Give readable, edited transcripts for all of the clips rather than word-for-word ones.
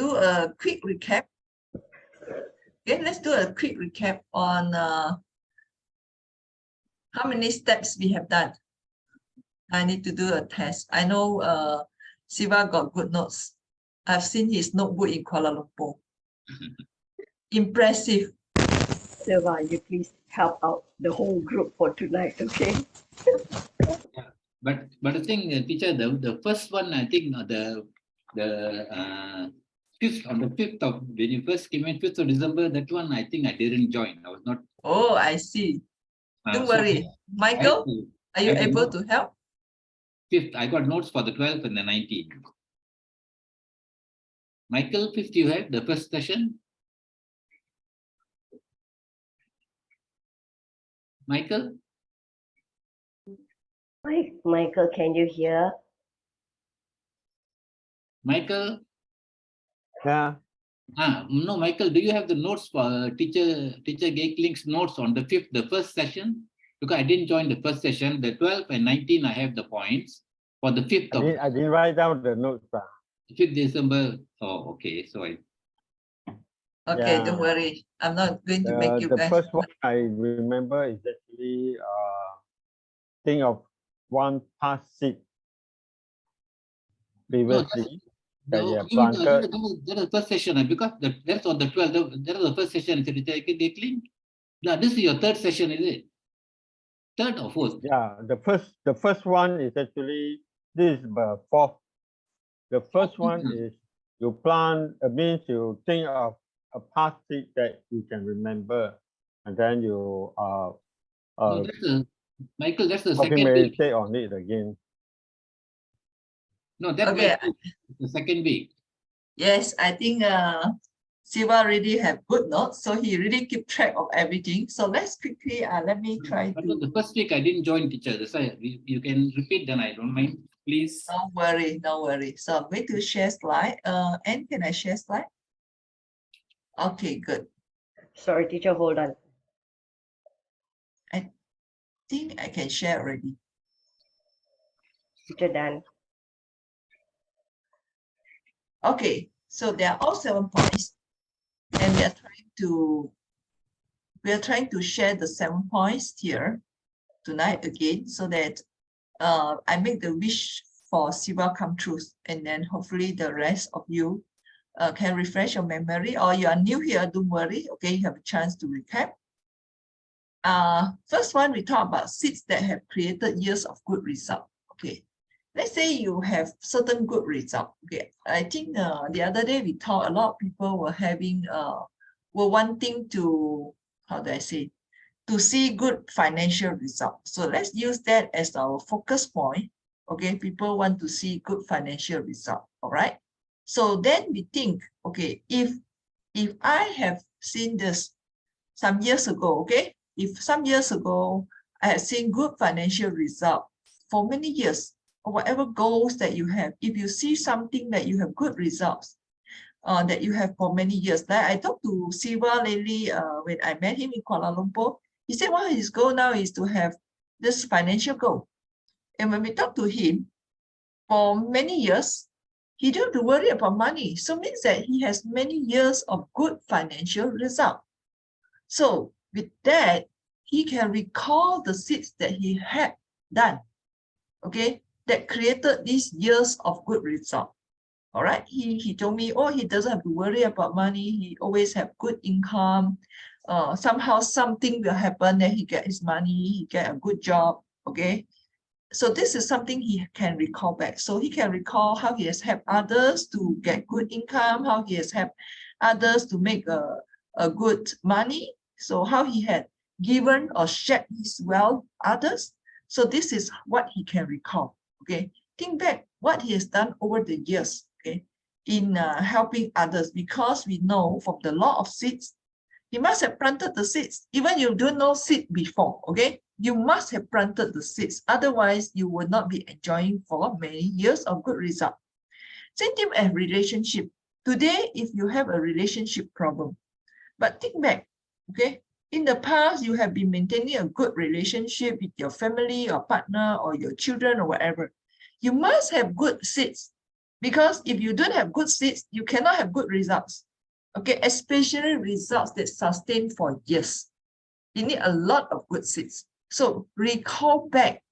do a quick recap. Okay, let's do a quick recap on how many steps we have done. I need to do a test. I know Siva got good notes. I've seen his notebook in Kuala Lumpur. Impressive. Siva, you please help out the whole group for tonight, okay? Yeah. But the thing, teacher, the first one, I think fifth on the 5th of when you first came in, 5th of December, that one I think I didn't join. I was not. Oh, I see. Don't So worry. Michael, are you able to help? 5th, I got notes for the 12th and the 19th. Michael, 5th you have the first session? Michael? Michael, can you hear? Michael? Yeah. No, Michael, do you have the notes for teacher Gaikling's notes on the 5th, the first session? Because I didn't join the first session. The 12th and 19th, I have the points. For the 5th I didn't write down the notes. 5th December. Oh, okay. So Okay, Yeah. don't worry. I'm not going to make you The guys. first one I remember is actually think of one past seat previously. That you have planted. that is the first session, because that's on the 12th. That is the first session. Now, this is your third session, is it? Third or fourth? Yeah, the first one is actually this is the fourth. The first one is you plant, means you think of a past seed that you can remember, and then you No, Michael, that's the second week. meditate on it again. No, that Okay. the second week. Yes, I think Siva really have good notes, so he really keep track of everything. So let's quickly let me try But to. the first week I didn't join, teacher. That's why you can repeat. Then I don't mind, please. Don't worry, don't worry. So I'm going to share slide. And can I share slide? Okay, good. Sorry, teacher, hold on. I think I can share already. Teacher Dan. Okay, so there are all 7 points, and we are trying to share the 7 points here tonight again, so that I make the wish for Siva come true, and then hopefully the rest of you can refresh your memory, or you are new here, don't worry. Okay, you have a chance to recap. First one, we talk about seeds that have created years of good result. Okay, let's say you have certain good result. Okay, I think the other day we talked, a lot of people were having were wanting to, how do I say, to see good financial results. So let's use that as our focus point. Okay, people want to see good financial result. All right. So then we think, okay, if I have seen this some years ago, okay, if some years ago I have seen good financial result for many years, or whatever goals that you have, if you see something that you have good results that you have for many years, like I talked to Siva lately when I met him in Kuala Lumpur, he said one of his goal now is to have this financial goal. And when we talk to him for many years, he don't have to worry about money. So it means that he has many years of good financial result. So with that, he can recall the seeds that he had done, okay, that created these years of good result. All right, he told me, oh, he doesn't have to worry about money. He always have good income. Somehow something will happen that he get his money, he get a good job, okay. So this is something he can recall back. So he can recall how he has helped others to get good income, how he has helped others to make a good money. So how he had given or shared his wealth others. So this is what he can recall. Okay, think back what he has done over the years. Okay, in helping others, because we know from the law of seeds, he must have planted the seeds. Even you don't know seed before, okay, you must have planted the seeds. Otherwise, you will not be enjoying for many years of good result. Same thing as relationship. Today, if you have a relationship problem, but think back, okay, in the past, you have been maintaining a good relationship with your family or partner or your children or whatever. You must have good seeds Because if you don't have good seeds, you cannot have good results. Okay, especially results that sustain for years. You need a lot of good seeds. So recall back,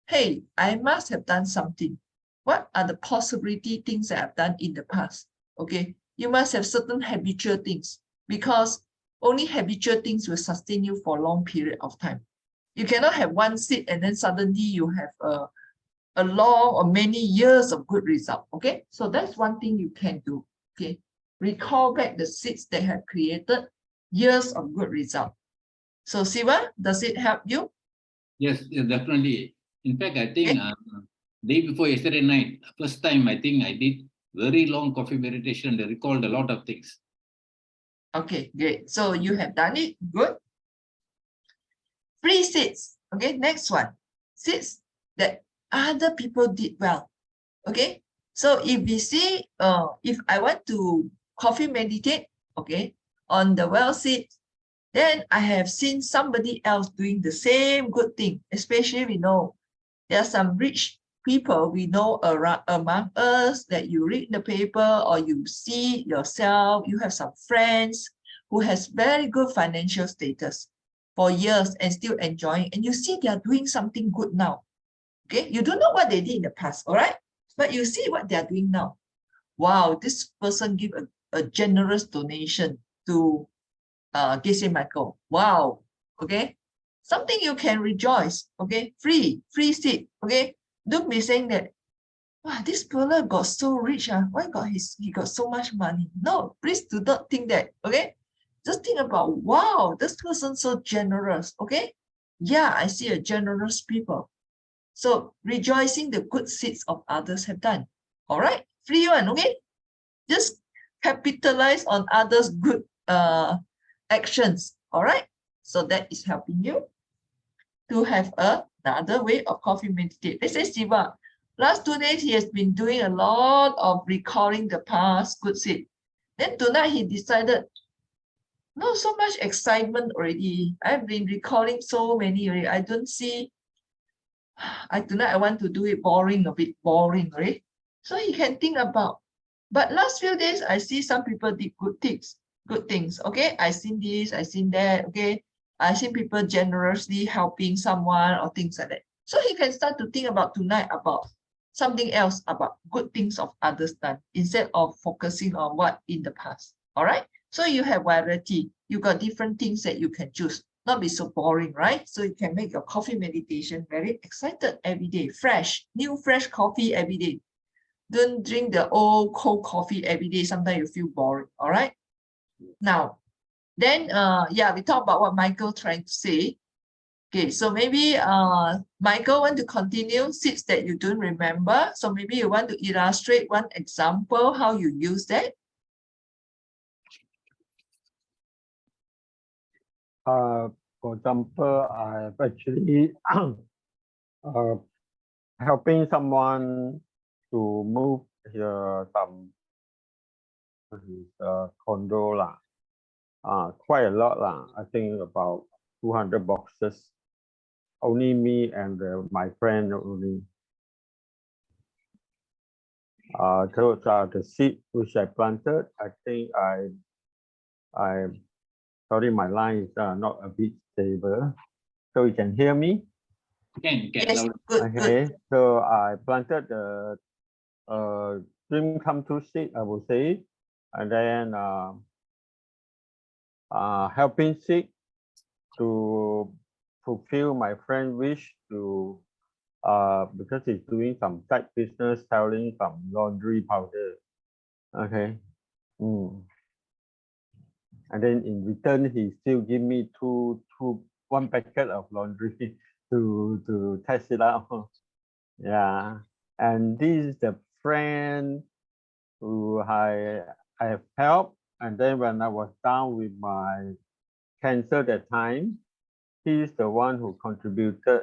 hey, I must have done something. What are the possibility things that I've done in the past? Okay, you must have certain habitual things, because only habitual things will sustain you for a long period of time. You cannot have one seed and then suddenly you have a long or many years of good result. Okay, so that's one thing you can do. Okay, recall back the seeds that have created years of good result. So Siva, does it help you? Yes, yes, definitely. In fact, I think day before yesterday night, first time I think I did very long coffee meditation. I recalled a lot of things. Okay, great. So you have done it. Good. Free seeds. Okay, next one. Seeds that other people did well. Okay, so if we see, if I want to coffee meditate, okay, on the well seed, then I have seen somebody else doing the same good thing. Especially we know there are some rich people we know around among us that you read the paper or you see yourself, you have some friends who has very good financial status for years and still enjoying, and you see they are doing something good now. Okay, you don't know what they did in the past, all right? But you see what they are doing now. Wow, this person give a generous donation to Giselle Michael. Wow, okay? Something you can rejoice, okay? Free seed, okay? Don't be saying that, wow, this fella got so rich, why he got so much money? No, please do not think that, okay? Just think about, wow, this person so generous, okay? Yeah, I see a generous people. So rejoicing the good seeds of others have done. All right, free one, okay? Just capitalize on others' good actions. All right, so that is helping you to have another way of coffee meditate. Let's say Siva, last 2 days he has been doing a lot of recalling the past good seed. Then tonight he decided, not so much excitement already. I've been recalling so many already. I don't see. Tonight I want to do it boring, a bit boring, right? So he can think about, but last few days I see some people did good things. Okay, I seen this, I seen that. Okay, I seen people generously helping someone or things like that. So he can start to think about tonight about something else, about good things of others done, instead of focusing on what in the past. All right, so you have variety, you got different things that you can choose. Not be so boring, right? So you can make your coffee meditation very excited every day, fresh, new fresh coffee every day. Don't drink the old cold coffee every day. Sometimes you feel boring. All right. Now, then yeah, we talked about what Michael trying to say. Okay, so maybe Michael want to continue seeds that you don't remember. So maybe you want to illustrate one example how you use that. For example, I've actually helping someone to move some his condo lah. Quite a lot lah. I think about 200 boxes. Only me and my friend only. Those are the seed which I planted. I think I sorry, my line is not a bit stable. So you can hear me? Can Yes, loud. good, Okay, good. so I planted the dream come true seed, I would say, and then helping seed to fulfill my friend wish to because he's doing some side business selling some laundry powder. Okay. And then in return he still give me one packet of laundry to test it out. Yeah. And this is the friend who I have helped. And then when I was down with my cancer that time, he's the one who contributed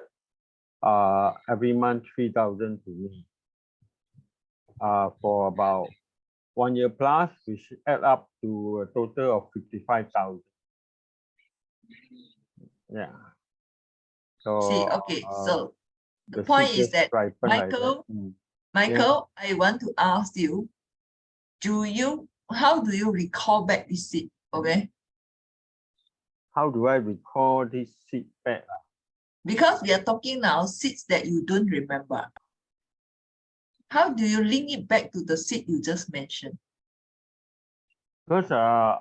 every month 3,000 to me for about 1 year plus, which add up to a total of 55,000. Yeah. So See, okay, so the point seed is just that ripen like that. Michael Michael, I want to ask you, how do you recall back this seed? Okay, How do I recall this seed back? because we are talking now seeds that you don't remember. How do you link it back to the seed you just mentioned? Because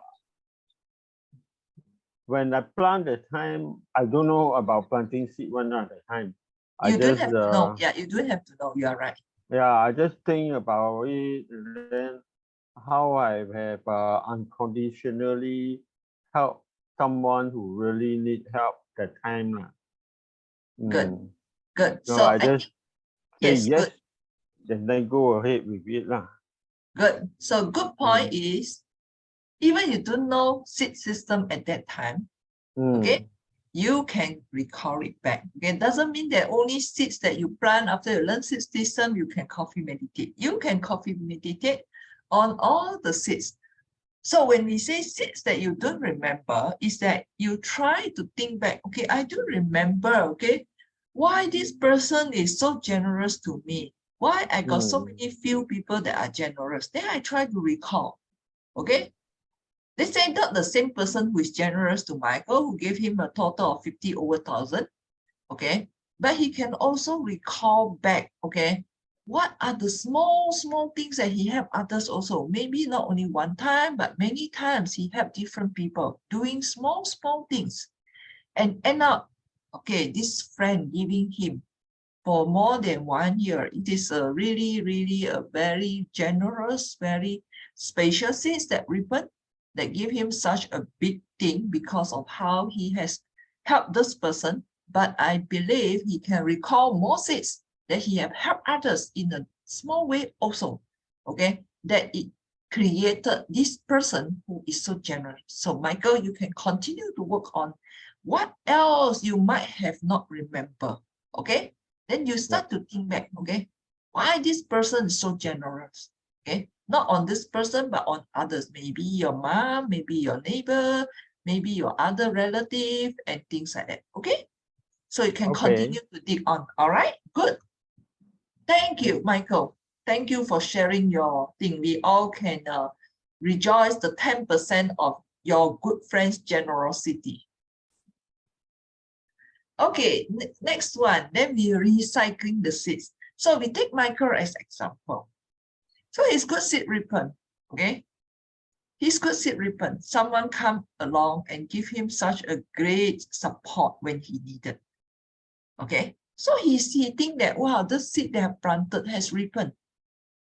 when I plant the time, I don't know about planting seed one at a time. You don't have to know. Yeah, you don't have to know. You are right. Yeah, I just think about it and then how I have unconditionally helped someone who really need help that time. Good. Good. So So I just say yes, yes, good. then go ahead with it. Good. So good point is, even you don't know seed system at that time, okay, you can recall it back. Okay, doesn't mean that only seeds that you plant after you learn seed system, you can coffee meditate. You can coffee meditate on all the seeds. So when we say seeds that you don't remember, is that you try to think back, okay, I do remember, okay, why this person is so generous to me? Why I got so many few people that are generous? Then I try to recall, okay? Let's say not the same person who is generous to Michael, who gave him a total of 50 over 1,000, okay? But he can also recall back, okay, what are the small things that he helped others also? Maybe not only one time, but many times he helped different people doing small things. And end up, okay, this friend giving him for more than 1 year. It is a really a very generous, very spacious seeds that ripen that give him such a big thing because of how he has helped this person. But I believe he can recall more seeds that he have helped others in a small way also, okay, that it created this person who is so generous. So Michael, you can continue to work on what else you might have not remember, okay? Then you start to think back, okay, why this person is so generous, okay? Not on this person, but on others. Maybe your mom, maybe your neighbor, maybe your other relative and things like that, okay? So you can continue to dig on, all right? Good. Thank you, Michael. Thank you for sharing your thing. We all can rejoice the 10% of your good friend's generosity. Okay, next one, then we are recycling the seeds. So we take Michael as example. So he's good seed ripen, okay? He's good seed ripen. Someone come along and give him such a great support when he needed, okay? So he think that, wow, the seed they have planted has ripened,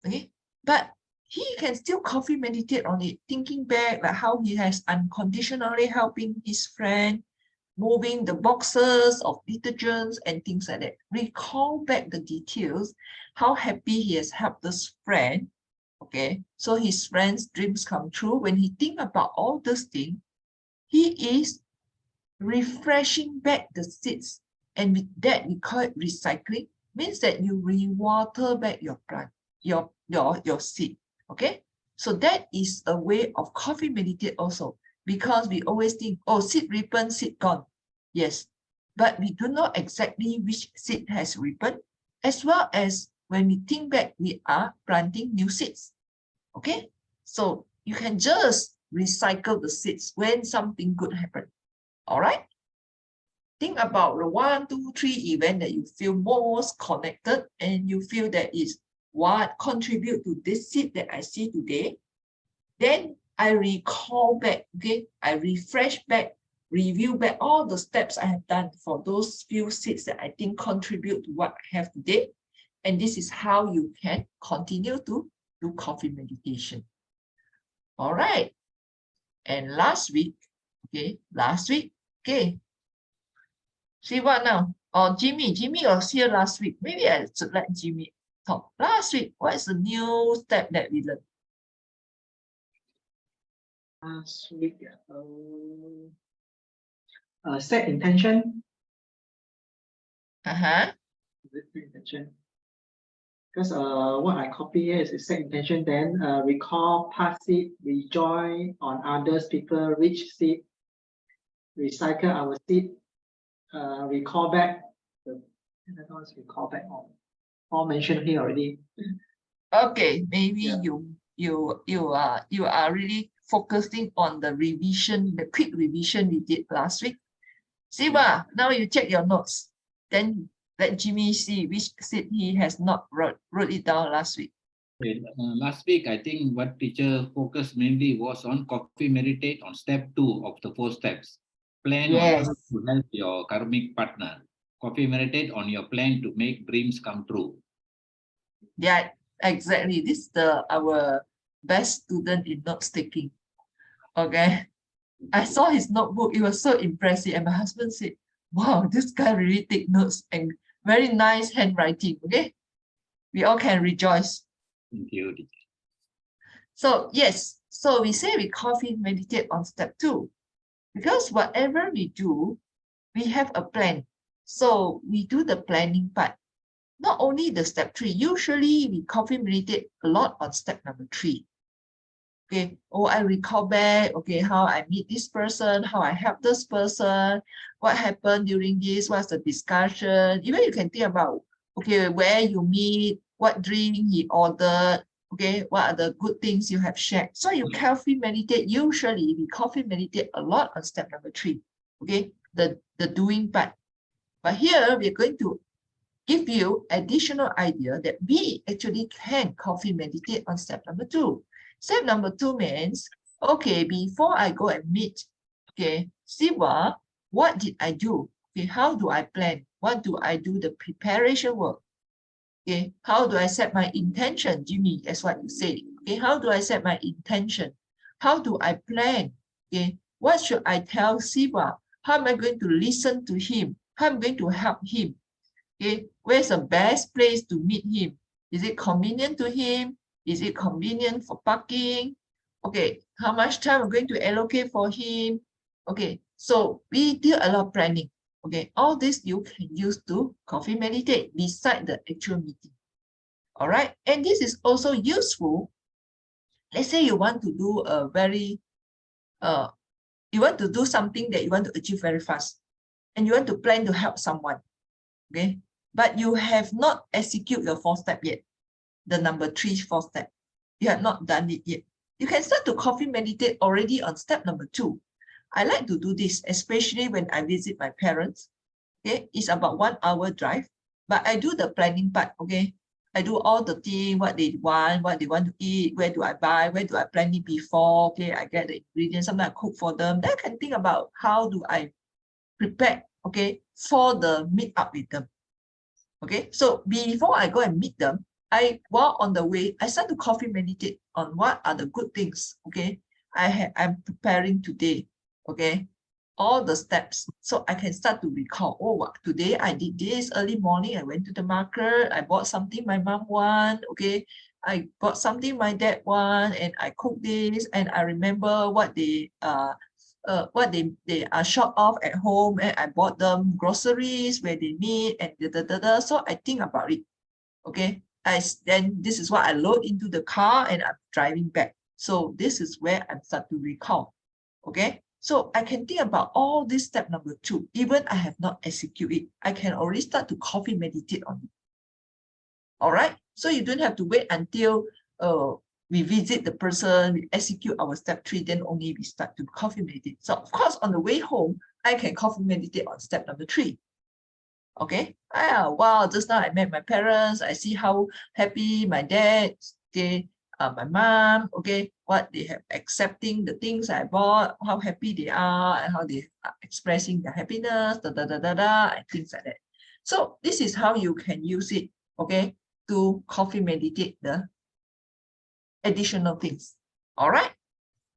okay? But he can still coffee meditate on it, thinking back like how he has unconditionally helping his friend, moving the boxes of detergents and things like that. Recall back the details, how happy he has helped this friend, okay? So his friend's dreams come true. When he think about all these things, he is refreshing back the seeds. And with that, we call it recycling. Means that you re-water back your plant, your seed, okay? So that is a way of coffee meditate also, because we always think, oh, seed ripen, seed gone. Yes, but we do not exactly which seed has ripened, as well as when we think back, we are planting new seeds, okay? So you can just recycle the seeds when something good happens, all right? Think about the 1, 2, 3 event that you feel most connected and you feel that is what contribute to this seed that I see today. Then I recall back, okay? I refresh back, review back all the steps I have done for those few seeds that I think contribute to what I have today. And this is how you can continue to do coffee meditation. All right. And last week, okay, okay. See what now? Oh, Jimmy was here last week. Maybe I should let Jimmy talk. Last week, what is the new step that we learned? Last week, set intention. Intention. Because what I copy here is set intention, then recall past seed, rejoice on others, people, rich seed, recycle our seed, recall back. Recall back on. all mentioned here already. Okay, maybe Yeah. you are really focusing on the revision, the quick revision we did last week. Siva, now you check your notes. Then let Jimmy see which seat he has not wrote it down last week. Okay, last week, I think what teacher focused mainly was on coffee meditate on step 2 of the 4 steps. Plan on Yes. how to help your karmic partner. Coffee meditate on your plan to make dreams come true. Yeah, exactly. This is our best student in note taking. Okay. I saw his notebook. It was so impressive. And my husband said, wow, this guy really take notes and very nice handwriting. Okay. We all can rejoice. Thank you, teacher. So yes, so we say we coffee meditate on step 2. Because whatever we do, we have a plan. So we do the planning part. Not only the step 3, usually we coffee meditate a lot on step number 3. Okay, oh, I recall back, okay, how I meet this person, how I help this person, what happened during this, what's the discussion. Even you can think about, okay, where you meet, what drink he ordered, okay, what are the good things you have shared. So you coffee meditate, usually we coffee meditate a lot on step number 3, okay, the doing part. But here we're going to give you additional idea that we actually can coffee meditate on step number 2. Step number 2 means, okay, before I go and meet, okay, Siva, what did I do? Okay, how do I plan? What do I do? The preparation work. Okay, how do I set my intention? Jimmy, that's what you say. Okay, how do I set my intention? How do I plan? Okay, what should I tell Siva? How am I going to listen to him? How am I going to help him? Okay, where's the best place to meet him? Is it convenient to him? Is it convenient for parking? Okay, how much time I'm going to allocate for him? Okay, so we do a lot of planning. Okay, all this you can use to coffee meditate beside the actual meeting. All right, and this is also useful. Let's say you want to do a very, you want to do something that you want to achieve very fast, and you want to plan to help someone. Okay, but you have not executed your 4 step yet. The number 3, 4 step. You have not done it yet. You can start to coffee meditate already on step number 2. I like to do this, especially when I visit my parents. Okay, it's about 1 hour drive, but I do the planning part. Okay, I do all the things, what they want to eat, where do I buy, where do I plan it before. Okay, I get the ingredients, sometimes I cook for them. Then I can think about how do I prepare, okay, for the meet up with them. Okay, so before I go and meet them, while on the way, I start to coffee meditate on what are the good things. Okay, I'm preparing today. Okay, all the steps, so I can start to recall. Oh, today I did this early morning. I went to the market. I bought something my mom want. Okay, I bought something my dad want, and I cooked this. And I remember what they are short of at home, and I bought them groceries where they meet and so I think about it. Okay, then this is what I load into the car and I'm driving back. So this is where I start to recall. Okay, so I can think about all this step number 2. Even I have not executed it, I can already start to coffee meditate on it. All right, so you don't have to wait until we visit the person, we execute our step 3, then only we start to coffee meditate. So of course, on the way home, I can coffee meditate on step number 3. Okay, wow, just now I met my parents. I see how happy my dad, my mom, okay, what they have accepting the things I bought, how happy they are, and how they are expressing their happiness, and things like that. So this is how you can use it, okay, to coffee meditate the additional things. All right,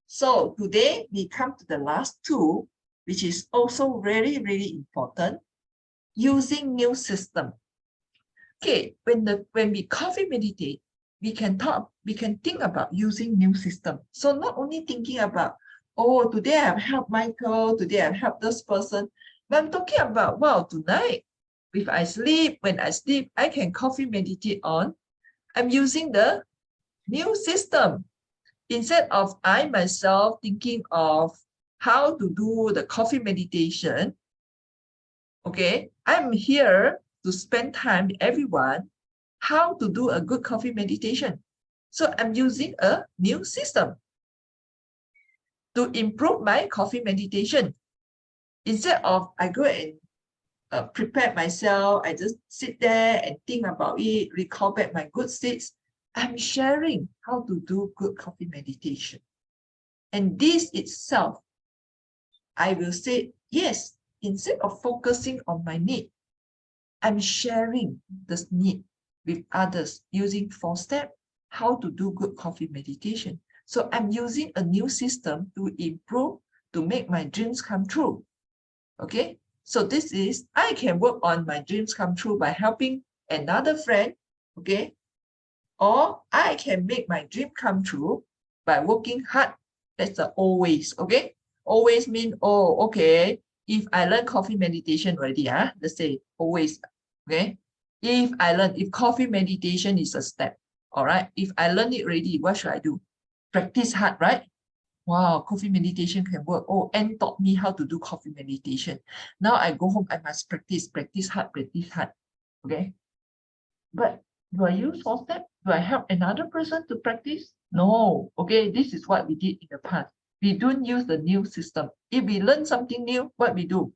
so today we come to the last 2, which is also really, really important. Using new system. Okay, when we coffee meditate, we can think about using new system. So not only thinking about, oh, today I've helped Michael, today I've helped this person, but I'm talking about, wow, tonight, when I sleep, I can coffee meditate on. I'm using the new system. Instead of I myself thinking of how to do the coffee meditation, okay, I'm here to spend time with everyone. how to do a good coffee meditation. So I'm using a new system to improve my coffee meditation. Instead of I go and prepare myself, I just sit there and think about it, recall back my good states. I'm sharing how to do good coffee meditation. And this itself, I will say, yes, instead of focusing on my need, I'm sharing this need with others using 4-step, how to do good coffee meditation. So I'm using a new system to improve, to make my dreams come true. Okay, so this is, I can work on my dreams come true by helping another friend, okay? Or I can make my dream come true by working hard. That's the always, okay? Always mean, oh, okay, if I learn coffee meditation already, let's say always, okay? If coffee meditation is a step, all right? If I learn it already, what should I do? Practice hard, right? Wow, coffee meditation can work. Oh, Anne taught me how to do coffee meditation. Now I go home, I must practice hard, okay? But do I use 4-step? Do I help another person to practice? No, okay, this is what we did in the past. We don't use the new system. If we learn something new, what we do?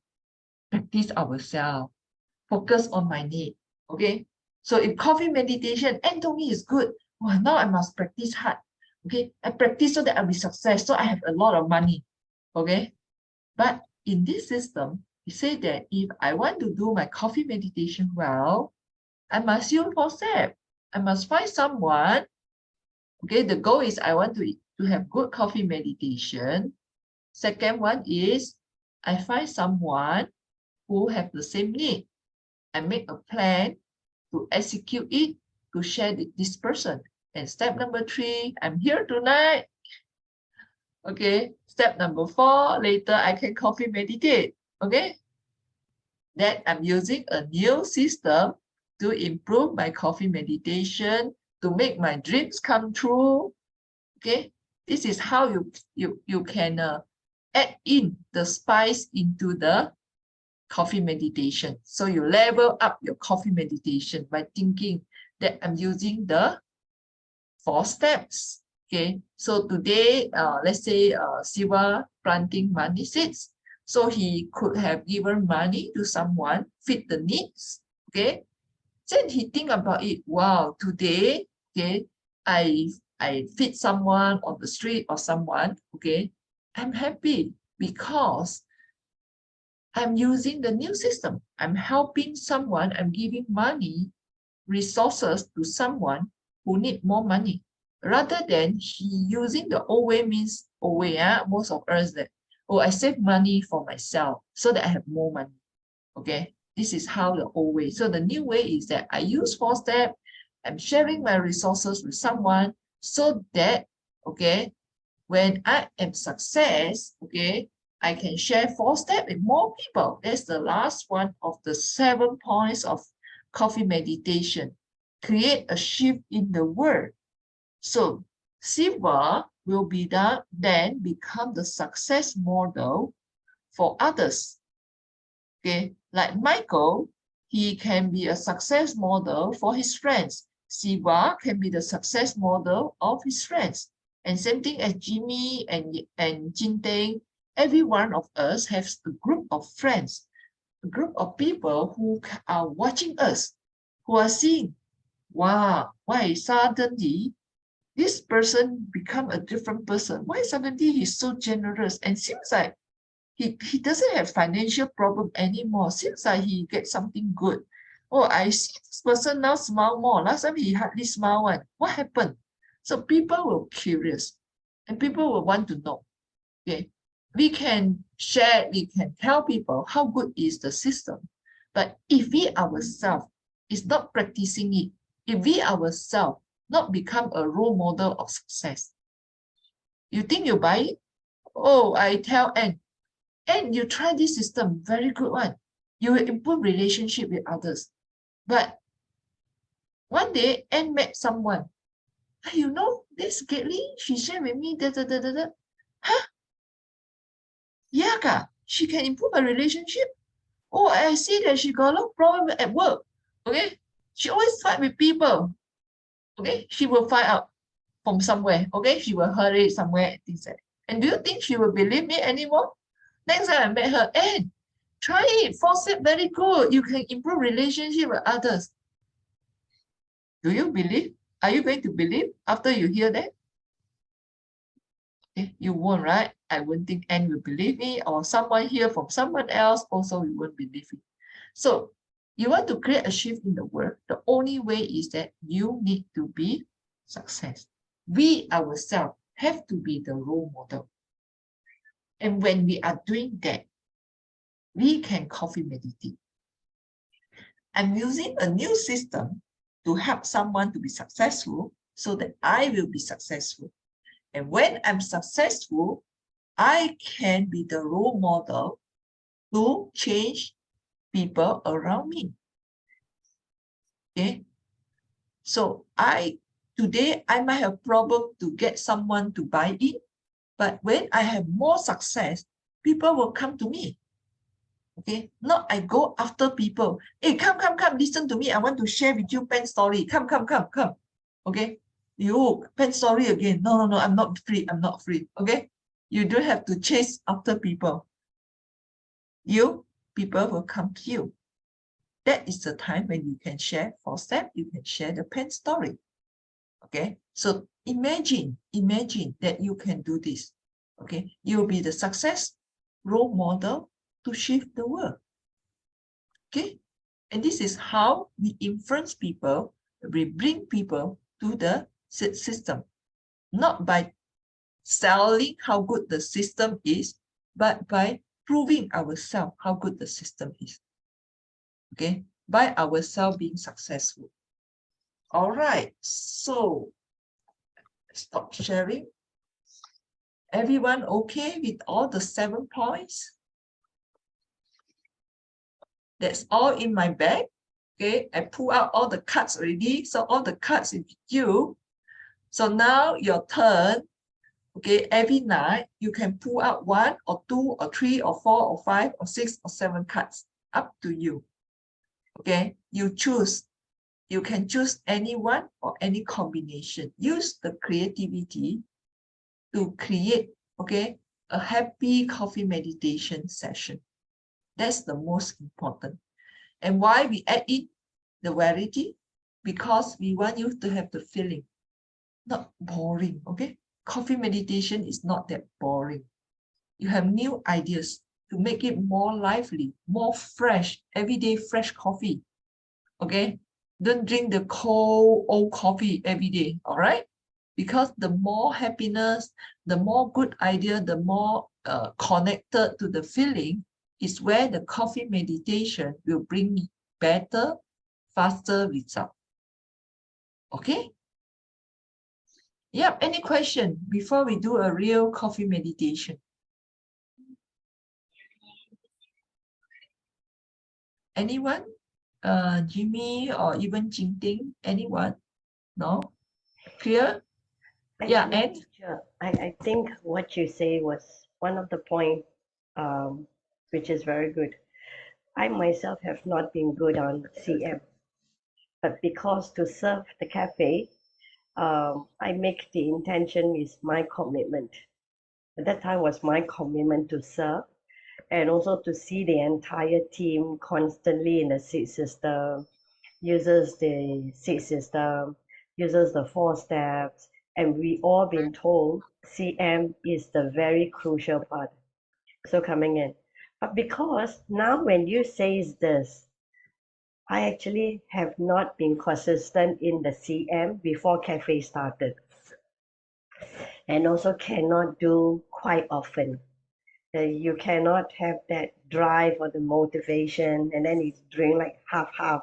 Practice ourselves, focus on my need, okay? So if coffee meditation, Anne told me is good, well, now I must practice hard. Okay, I practice so that I'll be success, so I have a lot of money. Okay, but in this system, we say that if I want to do my coffee meditation well, I must use 4-step. I must find someone. Okay, the goal is I want to have good coffee meditation. Second one is I find someone who have the same need. I make a plan to execute it, to share with this person. And step number 3, I'm here tonight. Okay, step number 4, later I can coffee meditate. Okay, that I'm using a new system to improve my coffee meditation, to make my dreams come true. Okay, this is how you can add in the spice into the coffee meditation. So you level up your coffee meditation by thinking that I'm using the 4 steps. Okay, so today, let's say Siva planting money seeds. So he could have given money to someone, fit the needs. Okay, then he think about it. Wow, today, okay, I feed someone on the street or someone. Okay, I'm happy because I'm using the new system. I'm helping someone. I'm giving money, resources to someone who need more money, rather than he using the old way. Means old way, most of us that, oh, I save money for myself so that I have more money. Okay, this is how the old way. So the new way is that I use 4-step. I'm sharing my resources with someone so that, okay, when I am success, okay, I can share 4-step with more people. That's the last one of the 7 points of coffee meditation. Create a shift in the world. So Siva will be then become the success model for others. Okay, like Michael, he can be a success model for his friends. Siva can be the success model of his friends. And same thing as Jimmy and Jin Teng, every one of us has a group of friends, a group of people who are watching us, who are seeing, wow, why suddenly this person become a different person? Why suddenly he's so generous and seems like he doesn't have financial problem anymore. Seems like he gets something good. Oh, I see this person now smile more. Last time he hardly smile one. What happened? So people will be curious and people will want to know. Okay, we can share, we can tell people how good is the system. But if we ourselves is not practicing it, if we ourselves not become a role model of success, you think you buy it? Oh, I tell Anne, and you try this system, very good one. You will improve relationship with others. But one day, Anne met someone. You know, this Gately, she shared with me, Huh? Yeah, she can improve her relationship. Oh, I see that she got a lot of problem at work. Okay, She always fight with people. Okay, she will find out from somewhere. Okay, she will hurry somewhere, things like that. And do you think she will believe me anymore? Next time I met her, and try it, forceps very good. You can improve relationship with others. Do you believe? Are you going to believe after you hear that? Okay, you won't, right? I won't think Anne will believe me, or someone hear from someone else also you won't believe it. So you want to create a shift in the world, the only way is that you need to be success. We ourselves have to be the role model. And when we are doing that, we can coffee meditate. I'm using a new system to help someone to be successful so that I will be successful. And when I'm successful, I can be the role model to change people around me. Okay. So today I might have problem to get someone to buy in, but when I have more success, people will come to me. Okay, not I go after people. Hey, come, listen to me. I want to share with you pen story. Come. Okay, you pen story again. No, I'm not free. I'm not free. Okay, you don't have to chase after people. People will come to you. That is the time when you can share 4 steps. You can share the pen story. Okay, so imagine that you can do this. Okay, you'll be the success role model to shift the world. Okay, and this is how we influence people, we bring people to the system, not by selling how good the system is, but by proving ourselves how good the system is. Okay, by ourselves being successful. All right, so stop sharing. Everyone okay with all the 7 points? That's all in my bag. Okay, I pull out all the cards already. So all the cards is you. So now your turn. Okay, every night you can pull out 1 or 2 or 3 or 4 or 5 or 6 or 7 cards. Up to you. Okay, you choose. You can choose any one or any combination. Use the creativity to create, okay, a happy coffee meditation session. That's the most important. And why we add in the variety? Because we want you to have the feeling, not boring, okay? Coffee meditation is not that boring. You have new ideas to make it more lively, more fresh, everyday fresh coffee, okay? Don't drink the cold old coffee every day, all right? Because the more happiness, the more good idea, the more connected to the feeling is where the coffee meditation will bring me better, faster result. Okay? Yep, any question before we do a real coffee meditation? Anyone? Jimmy or even Jingting? Anyone? No? Clear? Yeah, and? Sure. I think what you say was one of the points which is very good. I myself have not been good on CM, but because to serve the cafe, I make the intention is my commitment. At that time was my commitment to serve and also to see the entire team constantly in the seat system, uses the seat system, uses the 4 steps, and we all been told CM is the very crucial part. So coming in. But because now when you say this, I actually have not been consistent in the CM before cafe started. And also cannot do quite often. You cannot have that drive or the motivation and then it's doing like half.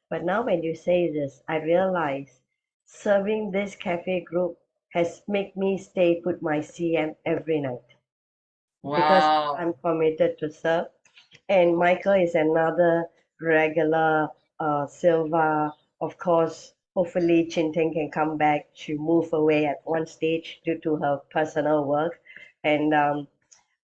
But now when you say this, I realize serving this cafe group has made me stay put my CM every night. Because Wow. I'm committed to serve. And Michael is another regular, Silva, of course, hopefully Chin Ting can come back. She moved away at one stage due to her personal work. And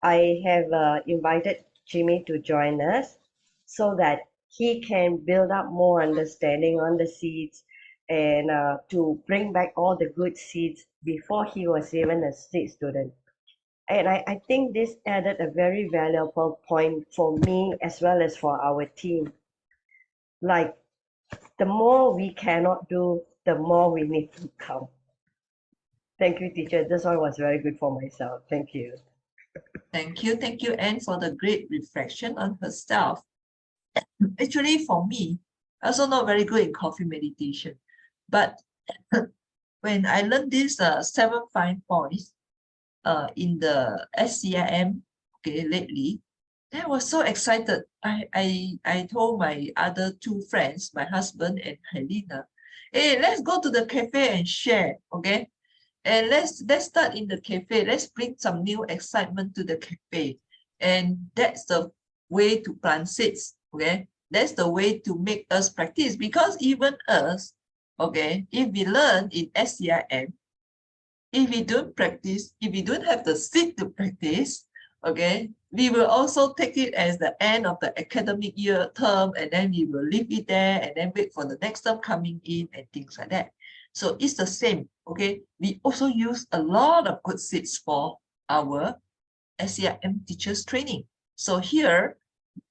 I have invited Jimmy to join us so that he can build up more understanding on the seeds and to bring back all the good seeds before he was even a seed student. And I think this added a very valuable point for me as well as for our team. Like, the more we cannot do, the more we need to come. Thank you, teacher. This one was very good for myself. Thank you. Thank you, Anne, for the great reflection on herself. Actually, for me, also not very good in coffee meditation, but when I learned these 7 fine points in the SCIM, okay, lately, I was so excited. I told my other 2 friends, my husband and Helena, hey, let's go to the cafe and share, okay? And let's start in the cafe. Let's bring some new excitement to the cafe. And that's the way to plant seeds, okay? That's the way to make us practice, because even us, okay, if we learn in SCIM, if we don't practice, if we don't have the seed to practice, okay, we will also take it as the end of the academic year term, and then we will leave it there and then wait for the next term coming in and things like that. So it's the same, okay? We also use a lot of good seeds for our SCIM teachers training. So here,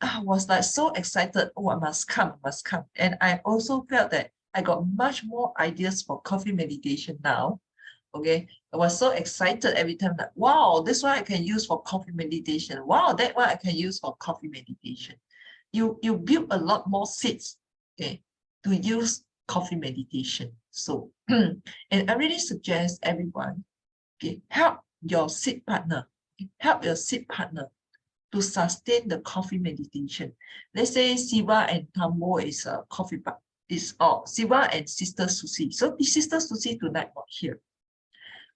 I was like so excited. Oh, I must come. And I also felt that I got much more ideas for coffee meditation now. Okay, I was so excited every time that, wow, this one I can use for coffee meditation. Wow, that one I can use for coffee meditation. You build a lot more seeds, okay, to use coffee meditation. So, and I really suggest everyone, okay, help your seed partner, to sustain the coffee meditation. Let's say Siva and Tambo is a coffee partner, Siva and Sister Susie. So the Sister Susie tonight not here.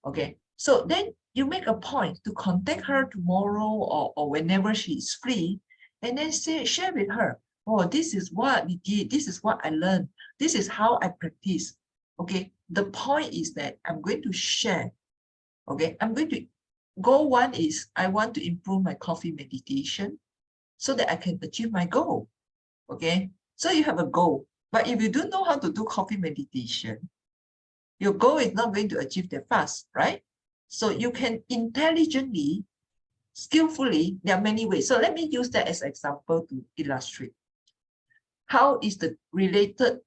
Okay, so then you make a point to contact her tomorrow or whenever she is free, and then share with her, oh, this is what we did, this is what I learned, this is how I practice. Okay, the point is that I'm going to share. Okay, I'm going to goal 1 is I want to improve my coffee meditation so that I can achieve my goal. Okay, so you have a goal, but if you don't know how to do coffee meditation, your goal is not going to achieve that fast, right? So you can intelligently, skillfully, there are many ways. So let me use that as an example to illustrate how to relate a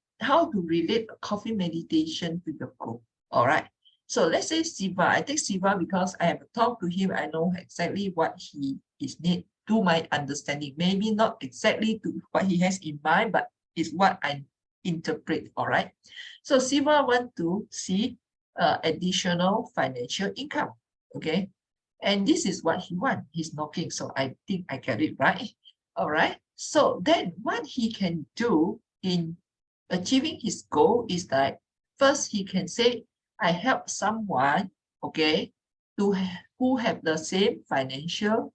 coffee meditation to your goal. All right. So let's say Siva, I take Siva because I have talked to him, I know exactly what he is need to my understanding. Maybe not exactly to what he has in mind, but it's what I interpret. All right. So Siva want to see additional financial income. Okay. And this is what he wants. He's knocking. So I think I get it right. All right. So then what he can do in achieving his goal is that first he can say, I help someone, okay, who have the same financial,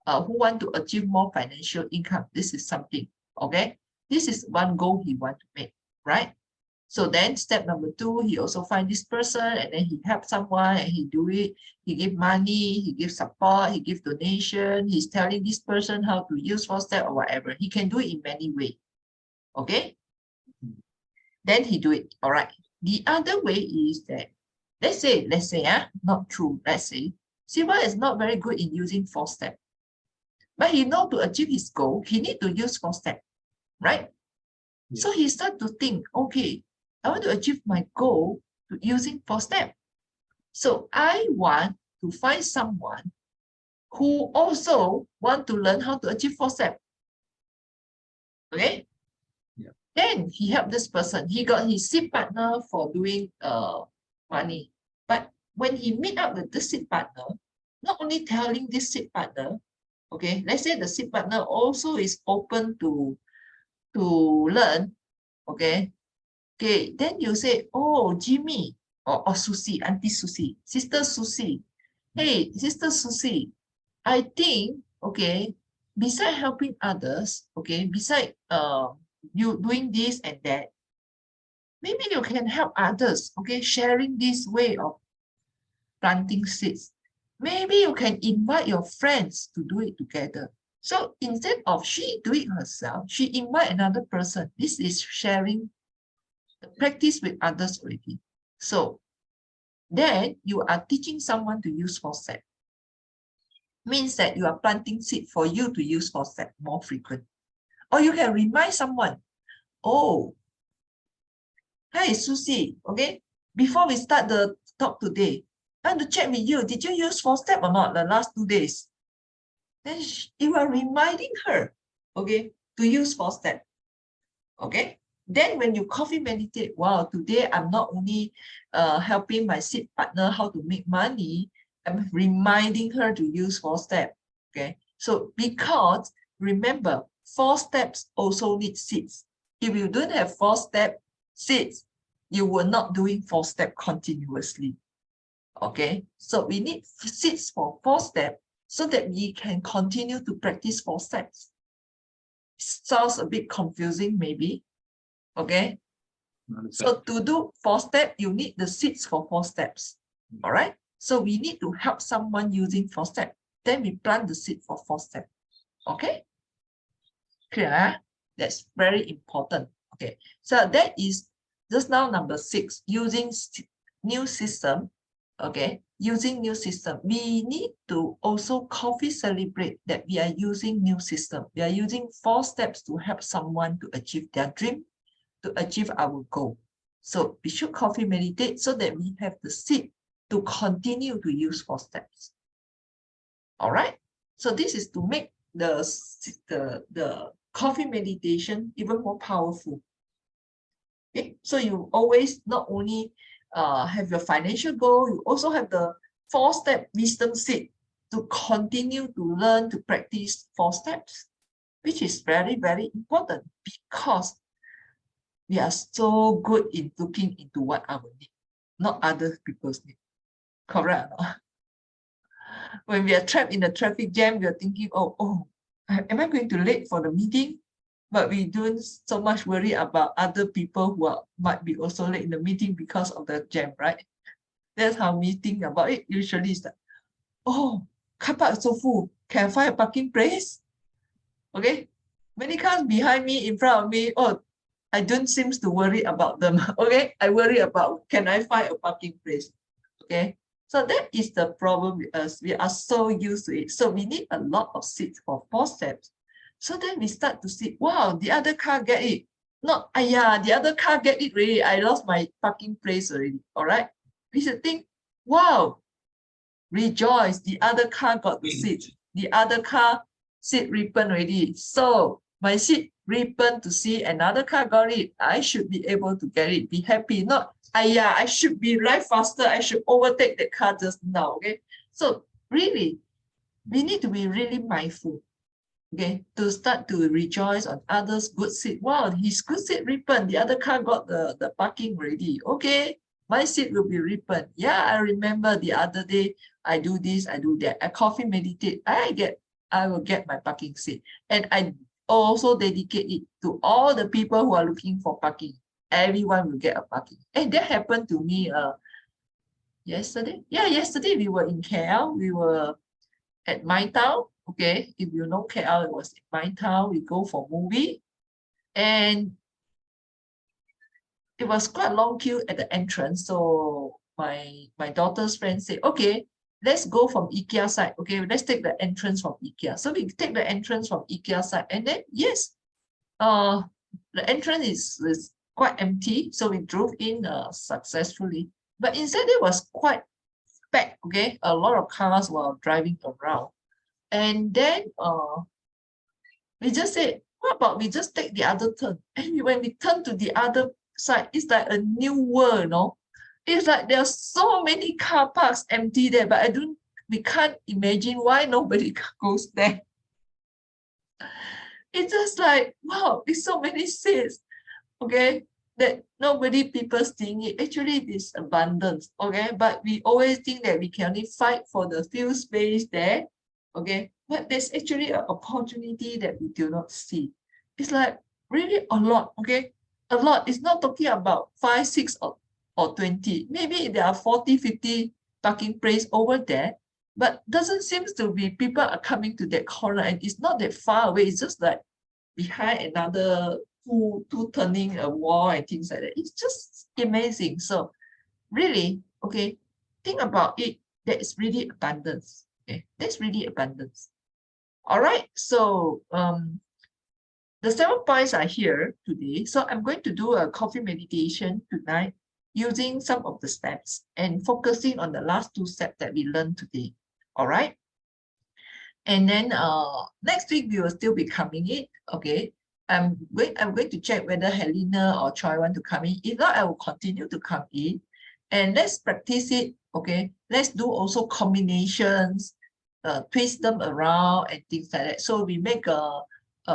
who want to achieve more financial income. This is something, okay? This is one goal he want to make, right? So then step number 2, he also find this person and then he help someone and he do it. He give money, he give support, he give donation. He's telling this person how to use 4-step or whatever. He can do it in many ways, okay? Then he do it, all right. The other way is that, let's say, not true, let's say, Siva is not very good in using 4-step. But he know to achieve his goal, he need to use 4-step, right? Yeah. So he start to think, okay, I want to achieve my goal using 4-step. So I want to find someone who also want to learn how to achieve 4-step. Okay? Yeah. Then he helped this person. He got his seed partner for doing money. But when he meet up with the seed partner, not only telling this seed partner, okay, let's say the seed partner also is open to learn, okay, then you say, oh, Jimmy, or Susie, Auntie Susie, Sister Susie, hey, Sister Susie, I think, okay, beside helping others, okay, beside you doing this and that, maybe you can help others, okay, sharing this way of planting seeds. Maybe you can invite your friends to do it together. So instead of she do it herself, she invite another person. This is sharing the practice with others already. So then you are teaching someone to use forceps. Means that you are planting seed for you to use forceps more frequent. Or you can remind someone, oh, hi, Susie, okay? Before we start the talk today, I want to check with you, did you use forceps or not the last 2 days? Then you are reminding her, okay, to use forceps, okay? Then when you coffee meditate, wow, today I'm not only helping my seed partner how to make money, I'm reminding her to use forceps, okay? So because remember, forceps also need seeds. If you don't have forceps seeds, you will not doing forceps continuously, okay? So we need seeds for forceps so that we can continue to practice forceps. Sounds a bit confusing maybe, okay? So to do forceps, you need the seeds for forceps. All right. So we need to help someone using forceps. Then we plant the seed for forceps. Okay. Clear? That's very important. Okay. So that is just now number 6, using new system. Okay. Using new system. We need to also coffee celebrate that we are using new system. We are using forceps to help someone to achieve their dream, to achieve our goal. So we should coffee meditate so that we have the seed to continue to use forceps. All right. So this is to make the coffee meditation even more powerful. Okay. So you always not only have your financial goal, you also have the 4-step wisdom seed to continue to learn to practice forceps, which is very, very important because we are so good in looking into what our need, not other people's need. Correct? When we are trapped in the traffic jam, we are thinking, oh, am I going to late for the meeting? But we don't so much worry about other people who might be also late in the meeting because of the jam, right? That's how we think about it. Usually it's like, oh, car park is so full. Can I find a parking place? Okay. Many cars behind me, in front of me, oh, I don't seem to worry about them. Okay. I worry about, can I find a parking place? Okay. So that is the problem with us. We are so used to it. So we need a lot of seats for forceps. So then we start to see, wow, the other car get it. Not, yeah, the other car get it already. I lost my parking place already. All right. We should think, wow, rejoice. The other car got the seat. The other car seat ribbon already. So my seat ribbon to see another car got it. I should be able to get it. Be happy. Not, yeah, I should be right faster. I should overtake the car just now. Okay. So really, we need to be really mindful. Okay, to start to rejoice on others' good seat. Wow, his good seat ribbon. The other car got the parking ready. Okay, my seat will be ribbon. Yeah, I remember the other day I do this, I do that. I coffee meditate. I will get my parking seat, and I also dedicate it to all the people who are looking for parking. Everyone will get a parking. And that happened to me yesterday. Yeah, yesterday we were in KL. We were at my town. Okay, if you know KL, it was in my town. We go for movie, and it was quite a long queue at the entrance. So my daughter's friend said, okay, let's go from IKEA side. Okay, let's take the entrance from IKEA. So we take the entrance from IKEA side, and then yes, the entrance is quite empty. So we drove in successfully, but inside it was quite packed. Okay, a lot of cars were driving around. And then we just said, what about we just take the other turn? And when we turn to the other side, it's like a new world, you know? It's like there are so many car parks empty there, but we can't imagine why nobody goes there. It's just like, wow, there's so many seats, okay, that people seeing it. Actually, this abundance, okay? But we always think that we can only fight for the few space there. Okay, but there's actually an opportunity that we do not see. It's like really a lot, okay? A lot. It's not talking about 5, 6 or 20. Maybe there are 40, 50 parking place over there. but doesn't seem to be people are coming to that corner, and it's not that far away. It's just like behind another two turning a wall and things like that. It's just amazing. So really, okay, think about it. That is really abundance. Okay, that's really abundance. All right. So the 7 points are here today. So I'm going to do a coffee meditation tonight using some of the steps and focusing on the last 2 steps that we learned today. All right. And then next week we will still be coming in. Okay. I'm going to check whether Helena or Choi want to come in. If not, I will continue to come in. And let's practice it. Okay. Let's do also combinations, twist them around and things like that. So we make a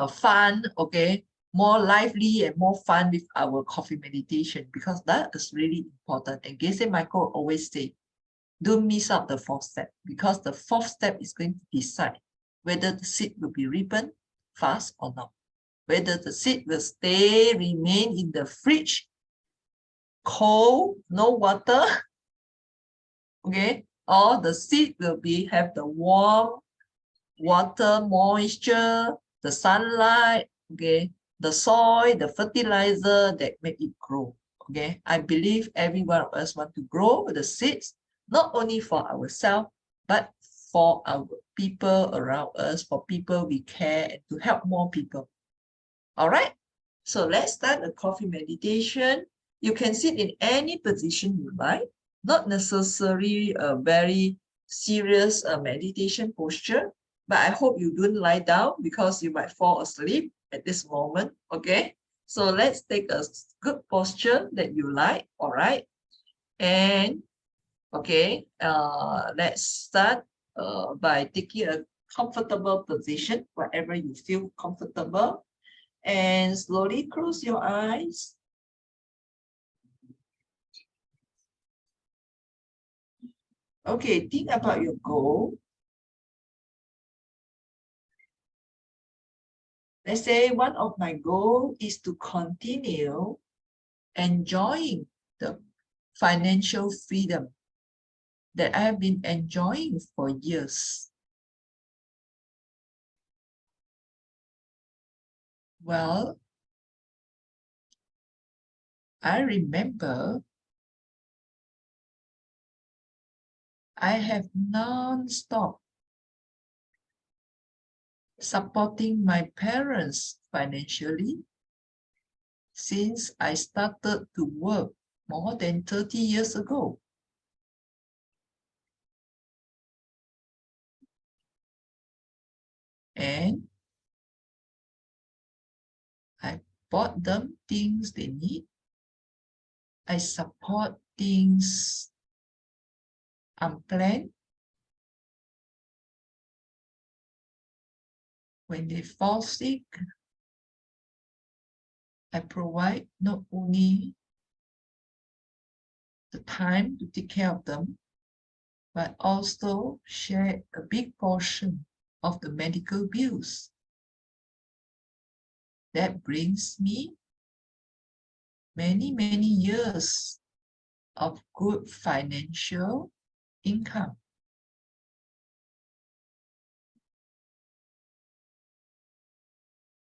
fun, okay, more lively and more fun with our coffee meditation, because that is really important. And Geshe Michael always say, don't miss out the 4th step, because the 4th step is going to decide whether the seed will be ripened fast or not, whether the seed will remain in the fridge, cold, no water, okay, or the seed will have the warm water, moisture, the sunlight, okay, the soil, the fertilizer that make it grow. Okay, I believe every one of us want to grow the seeds, not only for ourselves, but for our people around us, for people we care, and to help more people. All right, so let's start the coffee meditation. You can sit in any position you like, not necessarily a very serious meditation posture, but I hope you don't lie down because you might fall asleep at this moment. Okay, so let's take a good posture that you like. All right, and okay, let's start by taking a comfortable position, wherever you feel comfortable, and slowly close your eyes. Okay, think about your goal. Let's say one of my goals is to continue enjoying the financial freedom that I have been enjoying for years. Well, I remember I have non-stop supporting my parents financially since I started to work more than 30 years ago. And I bought them things they need. I support things unplanned. When they fall sick, I provide not only the time to take care of them, but also share a big portion of the medical bills. That brings me many, many years of good financial income.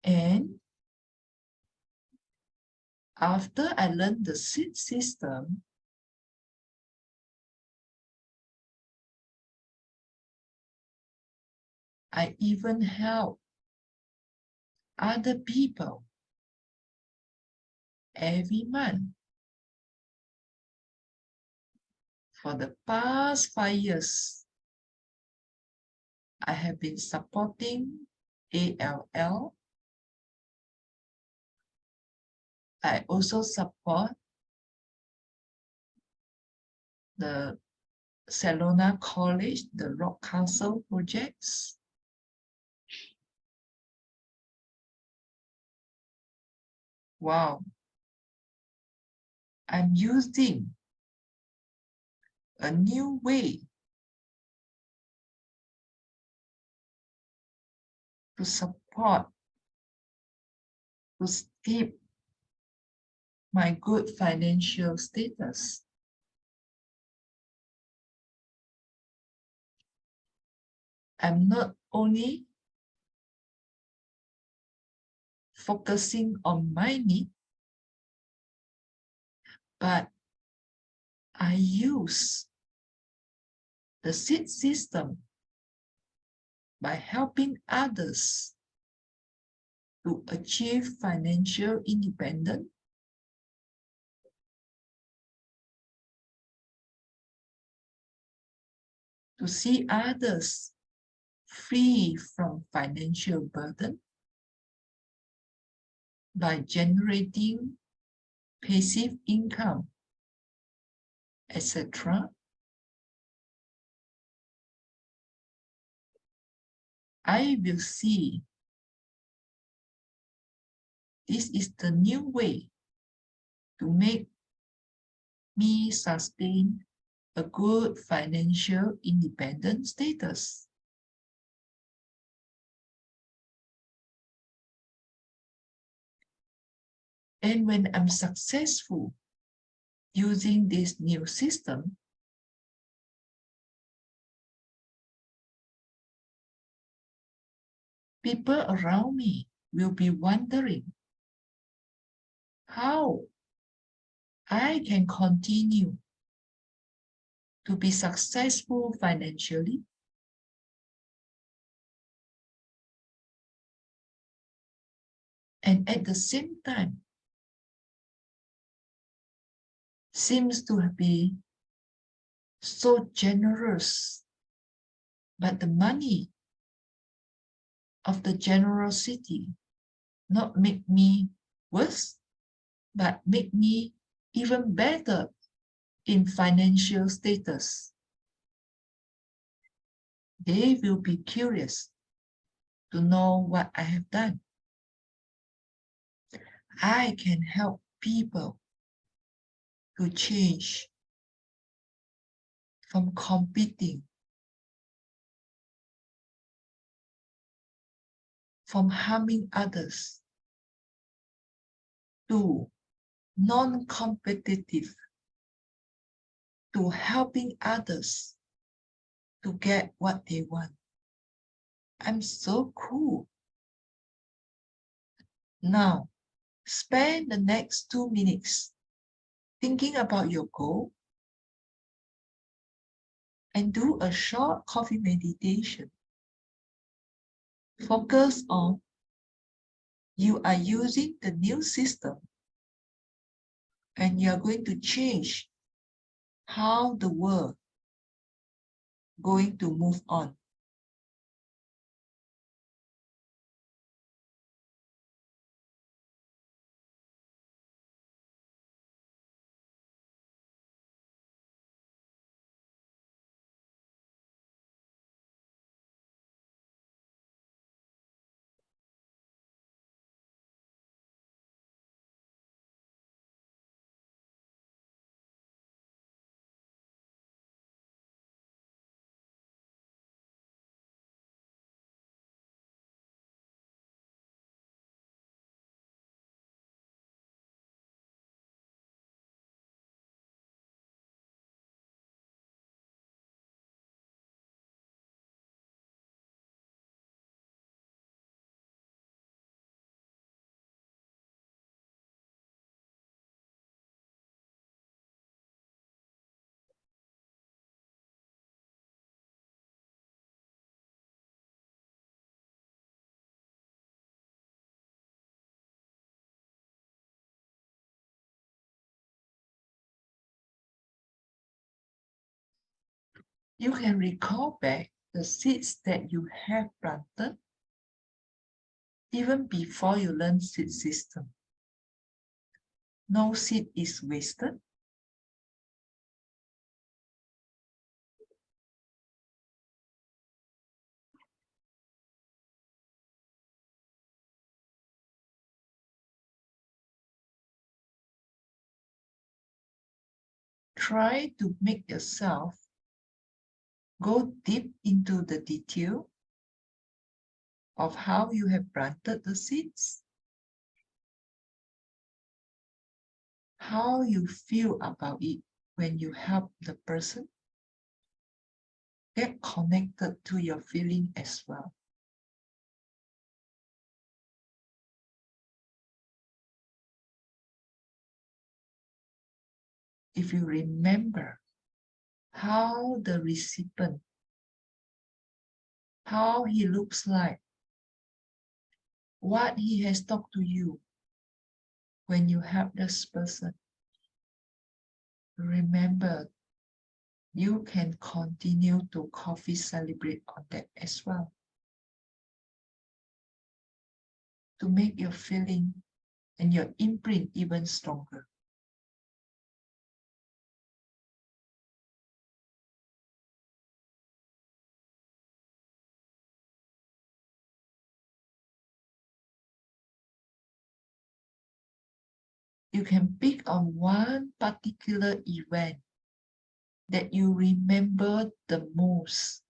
And after I learned the seed system, I even help other people every month. For the past 5 years, I have been supporting ALL. I also support the Salona College, the Rock Castle projects. Wow. I'm using a new way to support, to keep my good financial status. I'm not only focusing on my need, but I use the seed system by helping others to achieve financial independence, to see others free from financial burden by generating passive income, etc. I will see this is the new way to make me sustain a good financial independent status. And when I'm successful using this new system, people around me will be wondering how I can continue to be successful financially and at the same time seems to be so generous, but the money of the generosity not make me worse, but make me even better in financial status. They will be curious to know what I have done. I can help people to change from competing, from harming others, to non-competitive, to helping others to get what they want. I'm so cool. Now, spend the next 2 minutes thinking about your goal and do a short coffee meditation. Focus on you are using the new system and you are going to change how the world going to move on. You can recall back the seeds that you have planted even before you learn seed system. No seed is wasted. Try to make yourself go deep into the detail of how you have planted the seeds, how you feel about it when you help the person, get connected to your feeling as well. If you remember how the recipient, how he looks like, what he has talked to you when you help this person, remember you can continue to coffee celebrate on that as well, to make your feeling and your imprint even stronger. You can pick on one particular event that you remember the most,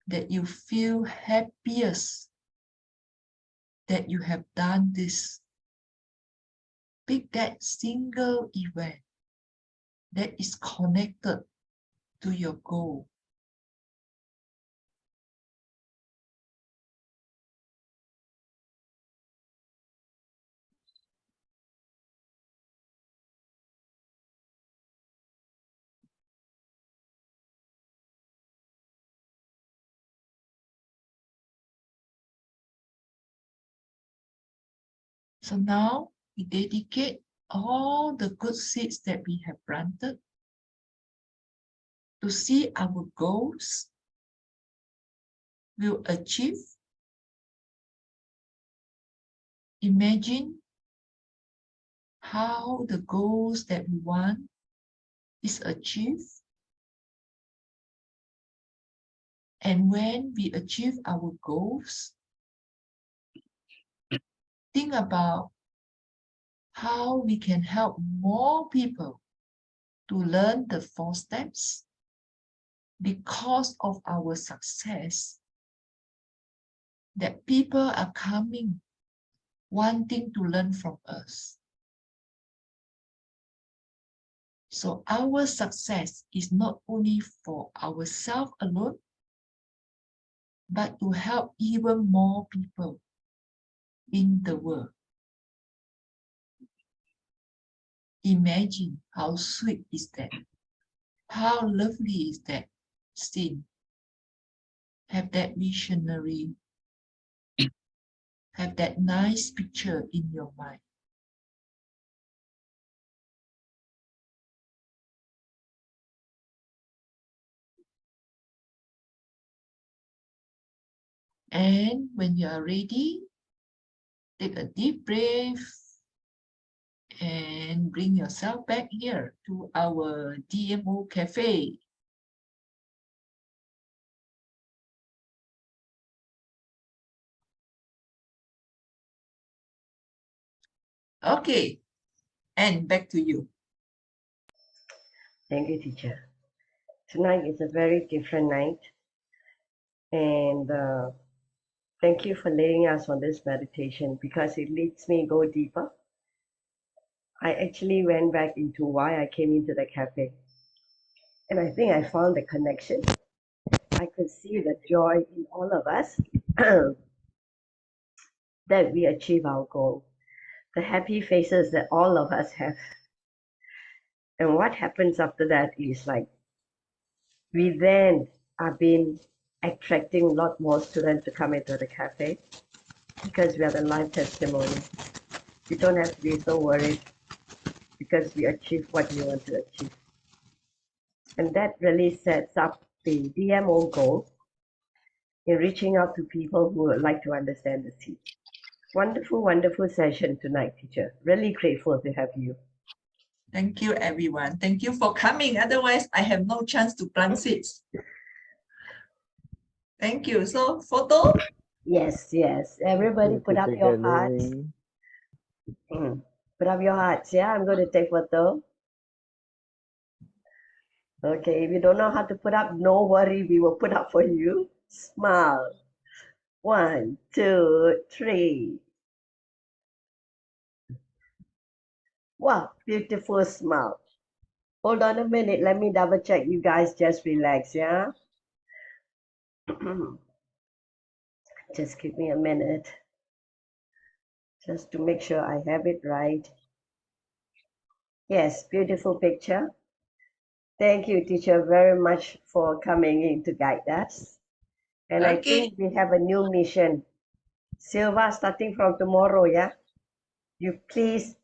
that you feel happiest that you have done this. Pick that single event that is connected to your goal. So now we dedicate all the good seeds that we have planted to see our goals will achieve. Imagine how the goals that we want is achieved. And when we achieve our goals, think about how we can help more people to learn the 4 steps because of our success, that people are coming wanting to learn from us. So our success is not only for ourselves alone, but to help even more people in the world. Imagine how sweet is that? How lovely is that scene? Have that visionary, have that nice picture in your mind. And when you are ready, take a deep breath and bring yourself back here to our DMO cafe. Okay, and back to you. Thank you, teacher. Tonight is a very different night. And thank you for leading us on this meditation because it leads me go deeper. I actually went back into why I came into the cafe. And I think I found the connection. I could see the joy in all of us that we achieve our goal. The happy faces that all of us have. And what happens after that is like, we then have been attracting a lot more students to come into the cafe because we are the live testimony. You don't have to be so worried because we achieve what we want to achieve. And that really sets up the DMO goal in reaching out to people who would like to understand the seed. Wonderful, wonderful session tonight, teacher. Really grateful to have you. Thank you, everyone. Thank you for coming. Otherwise, I have no chance to plant seeds. Thank you. So, photo? Yes, yes. Everybody put up your hearts. Put up your hearts, yeah? I'm going to take photo. Okay, if you don't know how to put up, no worry, we will put up for you. Smile. 1, 2, 3. Wow, beautiful smile. Hold on a minute, let me double check. You guys just relax, yeah? Just give me a minute, just to make sure I have it right. Yes, beautiful picture. Thank you, teacher, very much for coming in to guide us. And I Okay. think we have a new mission. Silva, starting from tomorrow, yeah? You please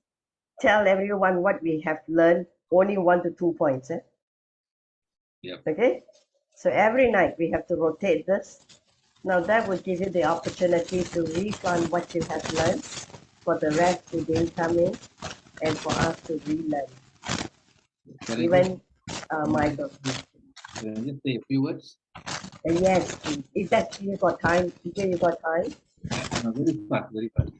tell everyone what we have learned, only 1 to 2 points. Eh? Yep. Okay? So every night we have to rotate this. Now that will give you the opportunity to replan what you have learned for the rest who didn't come in and for us to relearn. Can I Even Michael. can I just say a few words? Yes, if that you got time, teacher, you got time. No, very fast, very fast.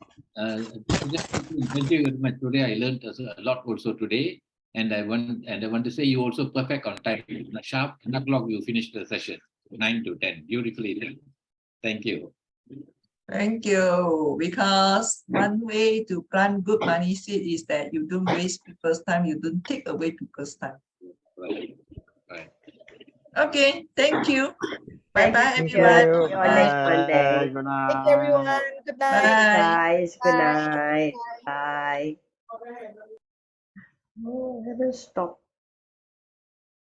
Just thank you very much. Today I learned a lot also today, and I want to say you also perfect on time. In a sharp 10 o'clock you finish the session, 9 to 10. Beautifully done. Thank you. Thank you. Because one way to plant good money seed is that you don't waste people's time, you don't take away people's time. Right. Right. Okay, thank you. Thank Bye-bye, you, teacher. everyone. See you on next Monday. Good Thank night. you, everyone. Good night. Bye. Guys, good Bye. night. Bye. Oh, I haven't stopped.